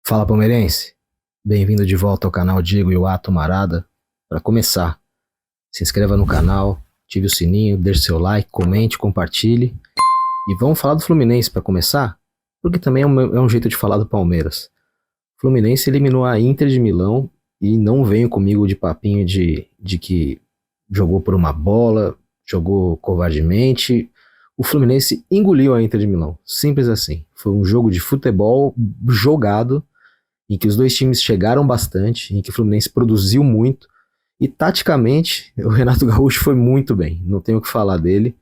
Fala palmeirense, bem-vindo de volta ao canal Diego e o Ato Marada. Para começar, se inscreva no canal, ative o sininho, deixe seu like, comente, compartilhe. E vamos falar do Fluminense para começar, porque também é um jeito de falar do Palmeiras. O Fluminense eliminou a Inter de Milão e não venho comigo de papinho de que jogou por uma bola, jogou covardemente. O Fluminense engoliu a Inter de Milão, simples assim. Foi um jogo de futebol jogado, em que os dois times chegaram bastante, em que o Fluminense produziu muito, e taticamente o Renato Gaúcho foi muito bem, não tenho o que falar dele,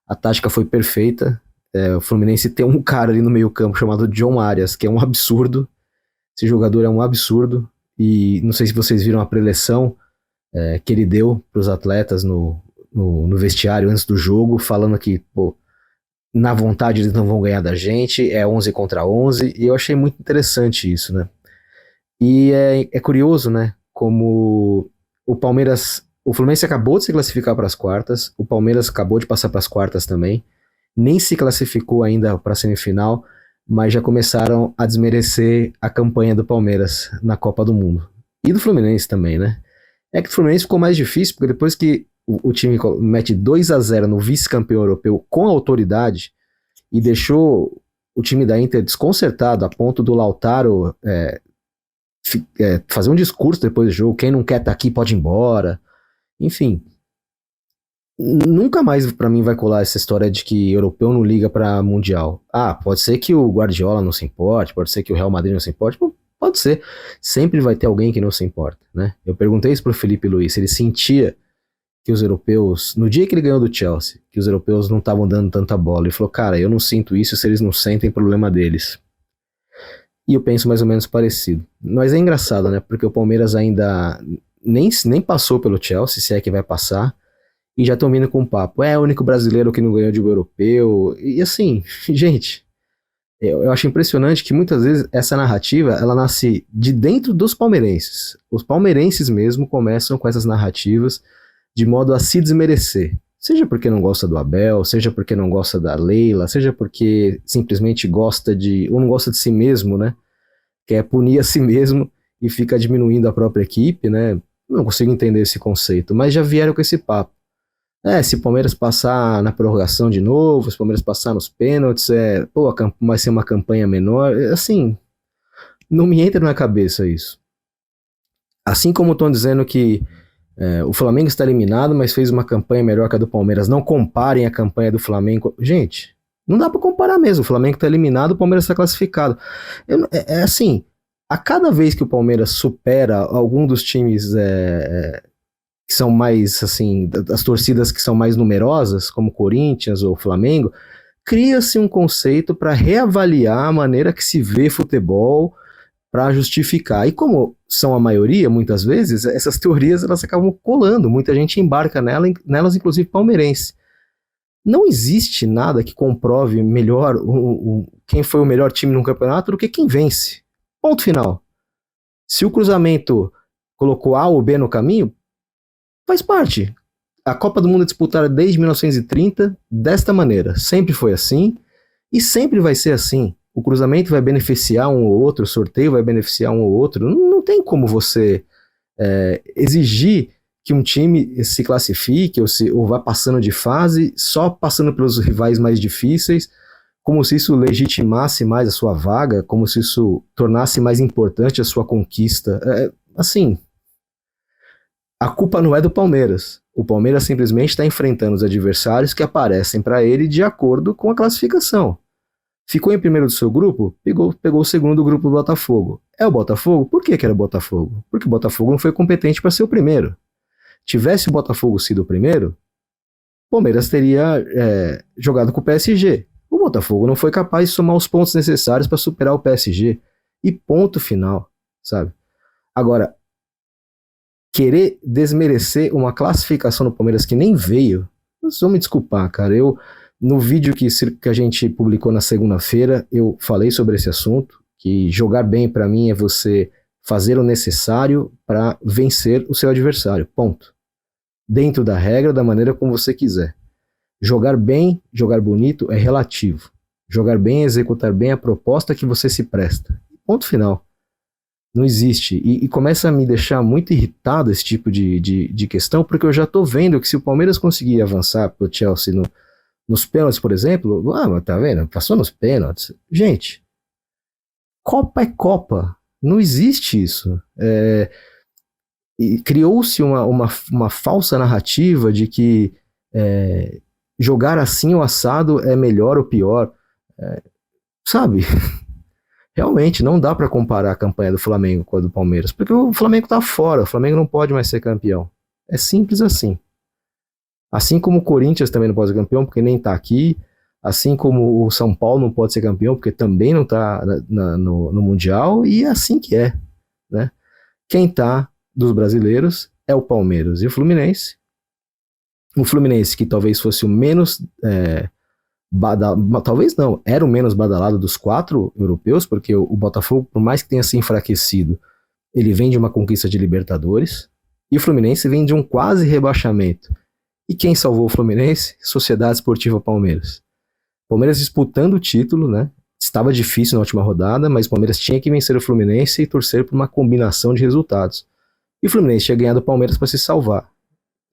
a tática foi perfeita. O Fluminense tem um cara ali no meio campo chamado John Arias, que é um absurdo, esse jogador é um absurdo, e não sei se vocês viram a preleção que ele deu para os atletas no vestiário antes do jogo, falando que, pô, na vontade eles não vão ganhar da gente, é 11 contra 11, e eu achei muito interessante isso, né? E é curioso, né? Como o Fluminense acabou de se classificar para as quartas, o Palmeiras acabou de passar para as quartas também, nem se classificou ainda para a semifinal, mas já começaram a desmerecer a campanha do Palmeiras na Copa do Mundo. E do Fluminense também, né? É que o Fluminense ficou mais difícil, porque depois que o time mete 2-0 no vice-campeão europeu com autoridade e deixou o time da Inter desconcertado a ponto do Lautaro fazer um discurso depois do jogo, quem não quer estar aqui pode ir embora, enfim, nunca mais pra mim vai colar essa história de que europeu não liga pra mundial. Pode ser que o Guardiola não se importe, pode ser que o Real Madrid não se importe, pode ser, sempre vai ter alguém que não se importa, né? Eu perguntei isso pro Felipe Luiz, se ele sentia que os europeus, no dia que ele ganhou do Chelsea, que os europeus não estavam dando tanta bola, ele falou, cara, eu não sinto isso, se eles não sentem, problema deles. E eu penso mais ou menos parecido. Mas é engraçado, né? Porque o Palmeiras ainda nem passou pelo Chelsea, se é que vai passar, e já estão vindo com um papo. É o único brasileiro que não ganhou de um europeu. E assim, gente, eu acho impressionante que muitas vezes essa narrativa, ela nasce de dentro dos palmeirenses. Os palmeirenses mesmo começam com essas narrativas de modo a se desmerecer. Seja porque não gosta do Abel, seja porque não gosta da Leila, seja porque simplesmente ou não gosta de si mesmo, né? Quer punir a si mesmo e fica diminuindo a própria equipe, né? Não consigo entender esse conceito, mas já vieram com esse papo. Se o Palmeiras passar na prorrogação de novo, se o Palmeiras passar nos pênaltis, vai ser uma campanha menor. Assim, não me entra na cabeça isso. Assim como estão dizendo que o Flamengo está eliminado, mas fez uma campanha melhor que a do Palmeiras. Não comparem a campanha do Flamengo. Gente, não dá para comparar mesmo. O Flamengo está eliminado, o Palmeiras está classificado. Assim, a cada vez que o Palmeiras supera algum dos times que são mais, assim, das torcidas que são mais numerosas, como Corinthians ou Flamengo, cria-se um conceito para reavaliar a maneira que se vê futebol, para justificar. E como são a maioria, muitas vezes, essas teorias elas acabam colando, muita gente embarca nelas, inclusive palmeirense. Não existe nada que comprove melhor quem foi o melhor time num campeonato do que quem vence. Ponto final. Se o cruzamento colocou A ou B no caminho, faz parte. A Copa do Mundo é disputada desde 1930 desta maneira. Sempre foi assim e sempre vai ser assim. O cruzamento vai beneficiar um ou outro, o sorteio vai beneficiar um ou outro. Não tem como você exigir que um time se classifique ou vá passando de fase, só passando pelos rivais mais difíceis, como se isso legitimasse mais a sua vaga, como se isso tornasse mais importante a sua conquista. Assim, a culpa não é do Palmeiras. O Palmeiras simplesmente está enfrentando os adversários que aparecem para ele de acordo com a classificação. Ficou em primeiro do seu grupo, pegou o segundo do grupo do Botafogo. É o Botafogo? Por que era o Botafogo? Porque o Botafogo não foi competente para ser o primeiro. Tivesse o Botafogo sido o primeiro, o Palmeiras teria jogado com o PSG. O Botafogo não foi capaz de somar os pontos necessários para superar o PSG. E ponto final, sabe? Agora, querer desmerecer uma classificação do Palmeiras que nem veio, vocês vão me desculpar, cara. No vídeo que a gente publicou na segunda-feira, eu falei sobre esse assunto, que jogar bem para mim é você fazer o necessário para vencer o seu adversário, ponto. Dentro da regra, da maneira como você quiser. Jogar bem, jogar bonito é relativo. Jogar bem é executar bem a proposta que você se presta. Ponto final. Não existe. E começa a me deixar muito irritado esse tipo de questão, porque eu já tô vendo que se o Palmeiras conseguir avançar pro Chelsea nos pênaltis, por exemplo, mas tá vendo? Passou nos pênaltis. Gente, Copa é Copa. Não existe isso. E criou-se uma falsa narrativa de que jogar assim o assado é melhor ou pior. Sabe? Realmente, não dá para comparar a campanha do Flamengo com a do Palmeiras, porque o Flamengo tá fora, o Flamengo não pode mais ser campeão. É simples assim. Assim como o Corinthians também não pode ser campeão, porque nem tá aqui, assim como o São Paulo não pode ser campeão, porque também não tá no Mundial, e é assim que é, né? Quem tá dos brasileiros é o Palmeiras e o Fluminense. O Fluminense, que talvez fosse o menos... talvez não, era o menos badalado dos 4 europeus, porque o Botafogo, por mais que tenha se enfraquecido, ele vem de uma conquista de Libertadores, e o Fluminense vem de um quase rebaixamento. E quem salvou o Fluminense? Sociedade Esportiva Palmeiras. Palmeiras disputando o título, né? Estava difícil na última rodada, mas o Palmeiras tinha que vencer o Fluminense e torcer por uma combinação de resultados. E o Fluminense tinha ganhado o Palmeiras para se salvar.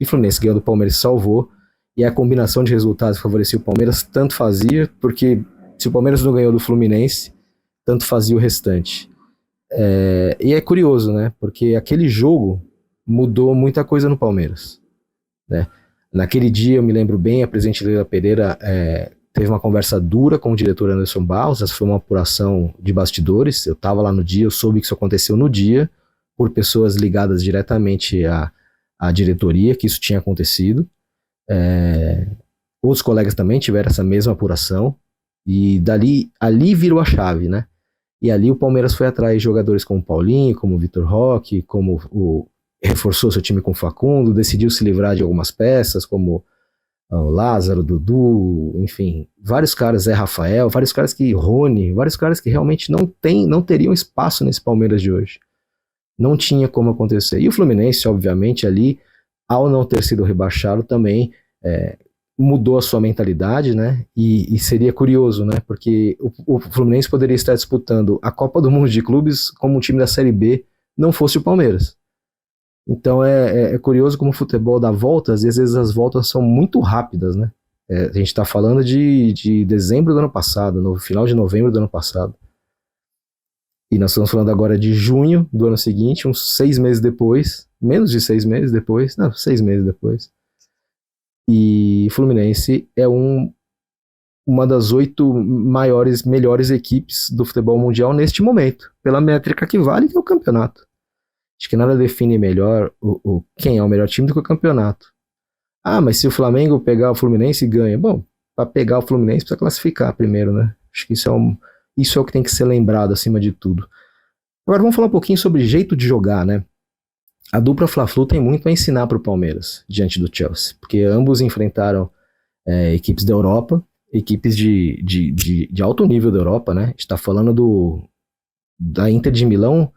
E o Fluminense ganhou do Palmeiras e salvou. E a combinação de resultados que favorecia o Palmeiras tanto fazia, porque se o Palmeiras não ganhou do Fluminense, tanto fazia o restante. E é curioso, né? Porque aquele jogo mudou muita coisa no Palmeiras, né? Naquele dia, eu me lembro bem, a presidente Leila Pereira teve uma conversa dura com o diretor Anderson Barros. Essa foi uma apuração de bastidores. Eu estava lá no dia, eu soube que isso aconteceu no dia, por pessoas ligadas diretamente à diretoria, que isso tinha acontecido. Outros colegas também tiveram essa mesma apuração, e ali virou a chave, né? E ali o Palmeiras foi atrás de jogadores como o Paulinho, como o Vitor Roque, reforçou seu time com o Facundo, decidiu se livrar de algumas peças, como o Lázaro, o Dudu, enfim, vários caras, Zé Rafael, Rony, vários caras que realmente não teriam espaço nesse Palmeiras de hoje. Não tinha como acontecer. E o Fluminense, obviamente, ali, ao não ter sido rebaixado, também mudou a sua mentalidade, né? E seria curioso, né? Porque o Fluminense poderia estar disputando a Copa do Mundo de Clubes como um time da Série B não fosse o Palmeiras. Então é curioso como o futebol dá voltas, e às vezes as voltas são muito rápidas, né? A gente está falando de dezembro do ano passado, no final de novembro do ano passado. E nós estamos falando agora de junho do ano seguinte, uns 6 meses depois, menos de 6 meses depois, não, 6 meses depois. E Fluminense é uma das 8 melhores equipes do futebol mundial neste momento, pela métrica que vale, que é o campeonato. Acho que nada define melhor quem é o melhor time do que o campeonato. Mas se o Flamengo pegar o Fluminense, ganha. Bom, para pegar o Fluminense precisa classificar primeiro, né? Acho que isso é o que tem que ser lembrado acima de tudo. Agora vamos falar um pouquinho sobre jeito de jogar, né? A dupla Fla-Flu tem muito a ensinar para o Palmeiras diante do Chelsea, porque ambos enfrentaram equipes da Europa, equipes de alto nível da Europa, né? A gente está falando da Inter de Milão,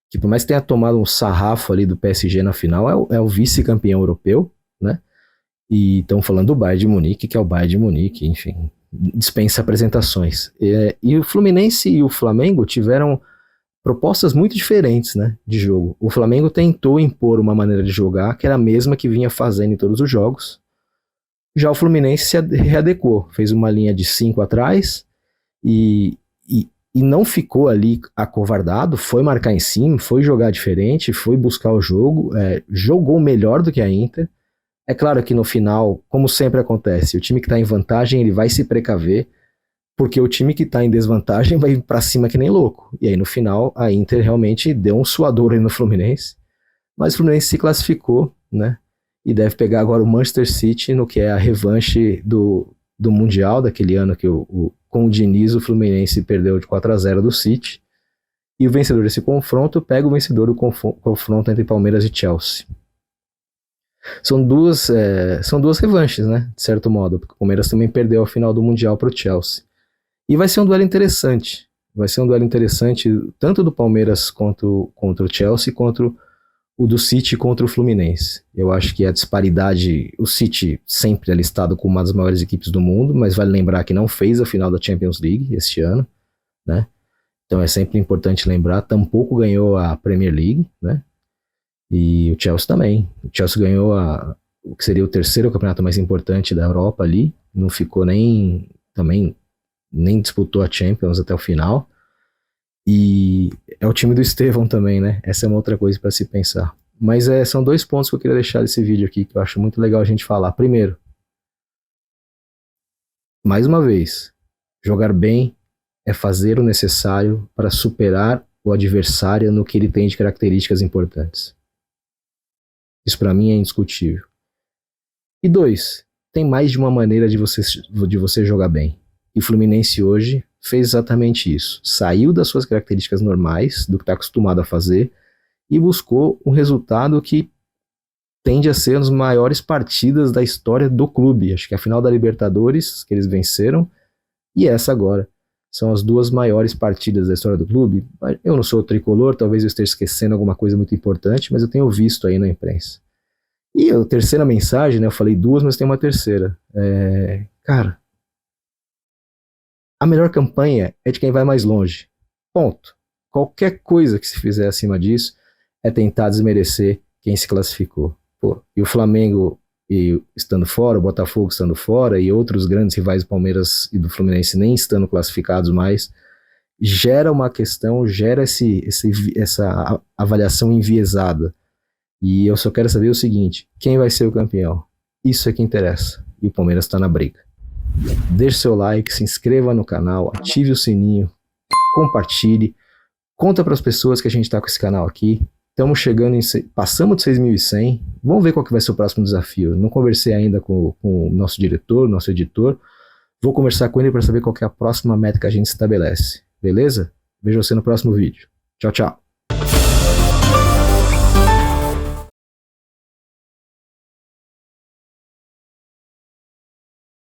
que por mais que tenha tomado um sarrafo ali do PSG na final, é o vice-campeão europeu, né? E estão falando do Bayern de Munique, que é o Bayern de Munique, enfim, dispensa apresentações. E o Fluminense e o Flamengo tiveram propostas muito diferentes, né, de jogo. O Flamengo tentou impor uma maneira de jogar que era a mesma que vinha fazendo em todos os jogos. Já o Fluminense se readequou, fez uma linha de 5 atrás e não ficou ali acovardado, foi marcar em cima, foi jogar diferente, foi buscar o jogo, jogou melhor do que a Inter. É claro que no final, como sempre acontece, o time que está em vantagem ele vai se precaver, porque o time que está em desvantagem vai para cima que nem louco. E aí no final a Inter realmente deu um suador aí no Fluminense, mas o Fluminense se classificou, né? E deve pegar agora o Manchester City no que é a revanche do Mundial daquele ano que com o Diniz o Fluminense perdeu de 4-0 do City. E o vencedor desse confronto pega o vencedor do confronto entre Palmeiras e Chelsea. São duas revanches, né? De certo modo, porque o Palmeiras também perdeu a final do Mundial para o Chelsea. E vai ser um duelo interessante. Vai ser um duelo interessante tanto do Palmeiras contra o Chelsea, quanto o do City contra o Fluminense. Eu acho que a disparidade... O City sempre é listado como uma das maiores equipes do mundo, mas vale lembrar que não fez a final da Champions League este ano, né? Então é sempre importante lembrar, tampouco ganhou a Premier League, né? E o Chelsea também. O Chelsea ganhou o que seria o terceiro campeonato mais importante da Europa ali, não ficou nem disputou a Champions até o final. E é o time do Estevão também, né? Essa é uma outra coisa para se pensar. Mas são dois pontos que eu queria deixar desse vídeo aqui, que eu acho muito legal a gente falar. Primeiro, mais uma vez, jogar bem é fazer o necessário para superar o adversário no que ele tem de características importantes. Isso para mim é indiscutível. E dois, tem mais de uma maneira de você jogar bem. E o Fluminense hoje fez exatamente isso. Saiu das suas características normais, do que está acostumado a fazer, e buscou um resultado que tende a ser uma das maiores partidas da história do clube. Acho que a final da Libertadores, que eles venceram, e essa agora. São as duas maiores partidas da história do clube. Eu não sou tricolor, talvez eu esteja esquecendo alguma coisa muito importante, mas eu tenho visto aí na imprensa. E a terceira mensagem, né? Eu falei duas, mas tem uma terceira. Cara, a melhor campanha é de quem vai mais longe. Ponto. Qualquer coisa que se fizer acima disso é tentar desmerecer quem se classificou. Pô, e o Flamengo estando fora, o Botafogo estando fora, e outros grandes rivais do Palmeiras e do Fluminense nem estando classificados mais, gera uma questão, gera essa avaliação enviesada. E eu só quero saber o seguinte: quem vai ser o campeão? Isso é que interessa. E o Palmeiras está na briga. Deixe seu like, se inscreva no canal, ative o sininho, compartilhe, conta para as pessoas que a gente está com esse canal aqui. Estamos chegando passamos de 6.100. Vamos ver qual que vai ser o próximo desafio. Não conversei ainda com o nosso diretor, nosso editor. Vou conversar com ele para saber qual que é a próxima meta que a gente estabelece. Beleza? Vejo você no próximo vídeo. Tchau, tchau.